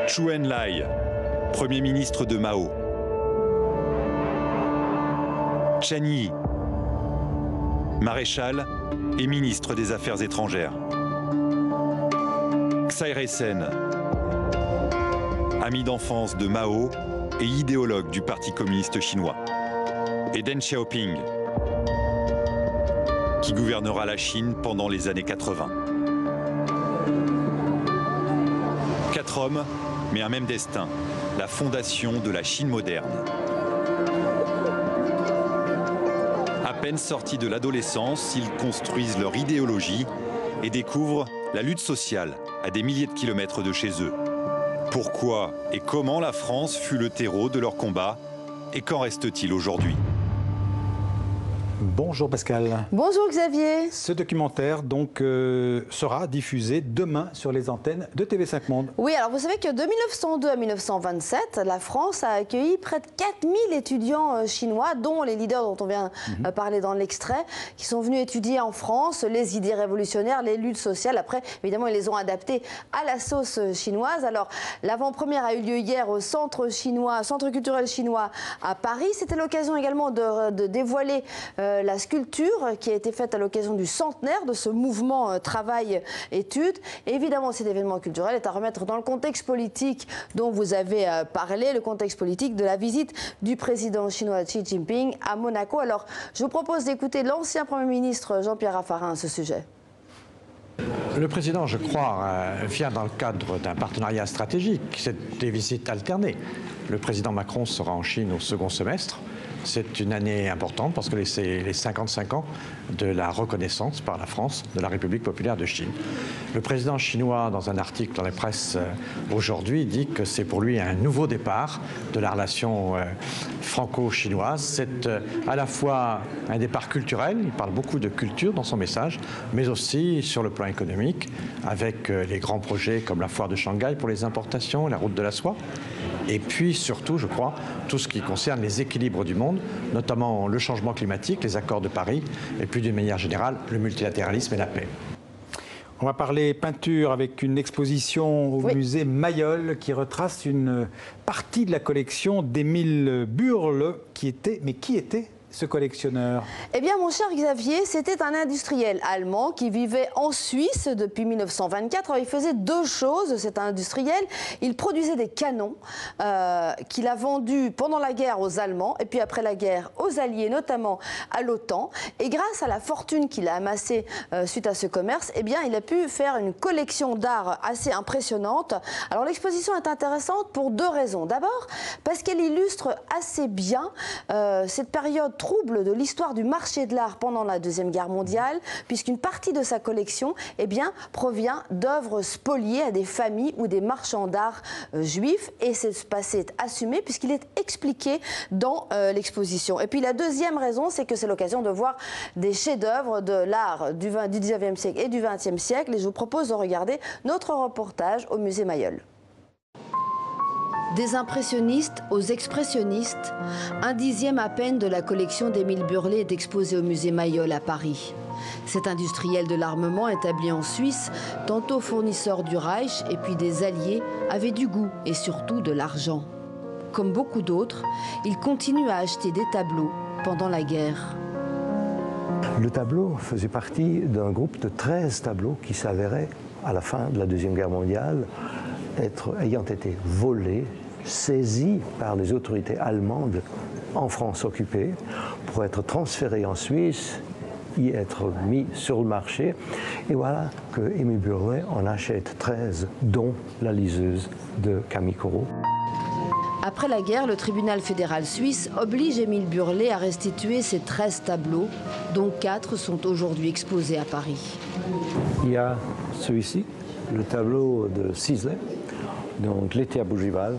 Zhou Enlai, Premier ministre de Mao. Chen Yi, maréchal et ministre des Affaires étrangères. Tsai Re-sen, ami d'enfance de Mao et idéologue du Parti communiste chinois. Et Deng Xiaoping, qui gouvernera la Chine pendant les années 80. 4 hommes, mais un même destin, la fondation de la Chine moderne. À peine sortis de l'adolescence, ils construisent leur idéologie et découvrent la lutte sociale à des milliers de kilomètres de chez eux. Pourquoi et comment la France fut le terreau de leur combat et qu'en reste-t-il aujourd'hui ? Bonjour Pascal. Bonjour Xavier. Ce documentaire donc sera diffusé demain sur les antennes de TV5 Monde. Oui, alors vous savez que de 1902 à 1927, la France a accueilli près de 4000 étudiants chinois, dont les leaders dont on vient parler dans l'extrait, qui sont venus étudier en France les idées révolutionnaires, les luttes sociales. Après, évidemment, ils les ont adaptées à la sauce chinoise. Alors, l'avant-première a eu lieu hier au Centre culturel chinois à Paris. C'était l'occasion également de dévoiler la sculpture qui a été faite à l'occasion du centenaire de ce mouvement travail-études. Évidemment, cet événement culturel est à remettre dans le contexte politique dont vous avez parlé, le contexte politique de la visite du président chinois Xi Jinping à Monaco. Alors, je vous propose d'écouter l'ancien Premier ministre Jean-Pierre Raffarin à ce sujet. Le président, je crois, vient dans le cadre d'un partenariat stratégique. C'est des visites alternées. Le président Macron sera en Chine au second semestre. C'est une année importante parce que c'est les 55 ans de la reconnaissance par la France de la République populaire de Chine. Le président chinois, dans un article dans la presse aujourd'hui, dit que c'est pour lui un nouveau départ de la relation franco-chinoise. C'est à la fois un départ culturel, il parle beaucoup de culture dans son message, mais aussi sur le plan économique, avec les grands projets comme la foire de Shanghai pour les importations, la route de la soie. Et puis surtout, je crois, tout ce qui concerne les équilibres du monde, notamment le changement climatique, les accords de Paris, et puis d'une manière générale, le multilatéralisme et la paix. On va parler peinture avec une exposition au musée Mayol qui retrace une partie de la collection d'Émile Burle. Qui était ce collectionneur? Eh bien, mon cher Xavier, c'était un industriel allemand qui vivait en Suisse depuis 1924. Alors, il faisait deux choses, cet industriel. Il produisait des canons qu'il a vendus pendant la guerre aux Allemands et puis après la guerre aux Alliés, notamment à l'OTAN. Et grâce à la fortune qu'il a amassée suite à ce commerce, eh bien, il a pu faire une collection d'art assez impressionnante. Alors, l'exposition est intéressante pour deux raisons. D'abord, parce qu'elle illustre assez bien cette période trouble de l'histoire du marché de l'art pendant la Deuxième Guerre mondiale, puisqu'une partie de sa collection provient d'œuvres spoliées à des familles ou des marchands d'art juifs, et c'est passé assumé puisqu'il est expliqué dans l'exposition. Et puis la deuxième raison, c'est que c'est l'occasion de voir des chefs-d'œuvre de l'art du 19e siècle et du 20e siècle, et je vous propose de regarder notre reportage au musée Mayol. Des impressionnistes aux expressionnistes, un dixième à peine de la collection d'Émile Burle est exposée au musée Mayol à Paris. Cet industriel de l'armement établi en Suisse, tantôt fournisseur du Reich et puis des Alliés, avait du goût et surtout de l'argent. Comme beaucoup d'autres, il continue à acheter des tableaux pendant la guerre. Le tableau faisait partie d'un groupe de 13 tableaux qui s'avéraient, à la fin de la Deuxième Guerre mondiale, ayant été volés, saisis par les autorités allemandes en France occupée, pour être transférés en Suisse, y être mis sur le marché. Et voilà que Émile Burle en achète 13, dont la liseuse de Camille Corot. Après la guerre, le tribunal fédéral suisse oblige Émile Burle à restituer ses 13 tableaux, dont 4 sont aujourd'hui exposés à Paris. Il y a celui-ci, le tableau de Sisley, donc l'été à Bougival,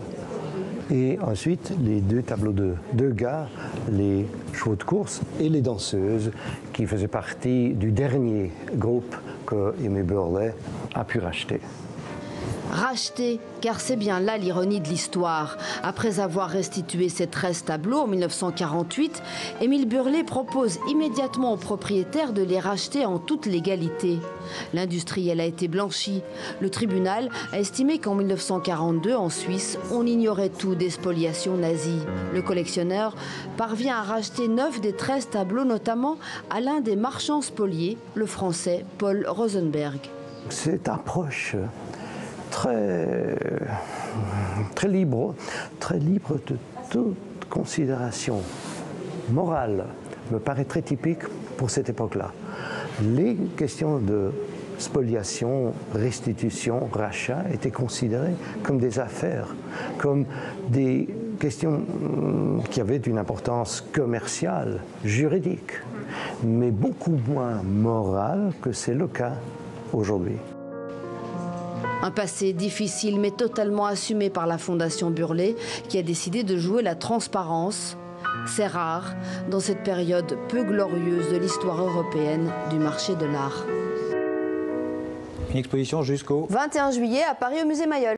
et ensuite les deux tableaux de Degas, les chevaux de course et les danseuses, qui faisaient partie du dernier groupe que Émile Burle a pu racheter. Racheter, car c'est bien là l'ironie de l'histoire. Après avoir restitué ces 13 tableaux en 1948, Émile Burlet propose immédiatement aux propriétaires de les racheter en toute légalité. L'industriel a été blanchi. Le tribunal a estimé qu'en 1942, en Suisse, on ignorait tout des spoliations nazies. Le collectionneur parvient à racheter 9 des 13 tableaux, notamment à l'un des marchands spoliés, le français Paul Rosenberg. Cette approche très libre de toute considération morale me paraît très typique pour cette époque-là. Les questions de spoliation, restitution, rachat étaient considérées comme des affaires, comme des questions qui avaient une importance commerciale, juridique, mais beaucoup moins morale que c'est le cas aujourd'hui. Un passé difficile mais totalement assumé par la Fondation Burlet qui a décidé de jouer la transparence. C'est rare dans cette période peu glorieuse de l'histoire européenne du marché de l'art. Une exposition jusqu'au 21 juillet à Paris au musée Mayol.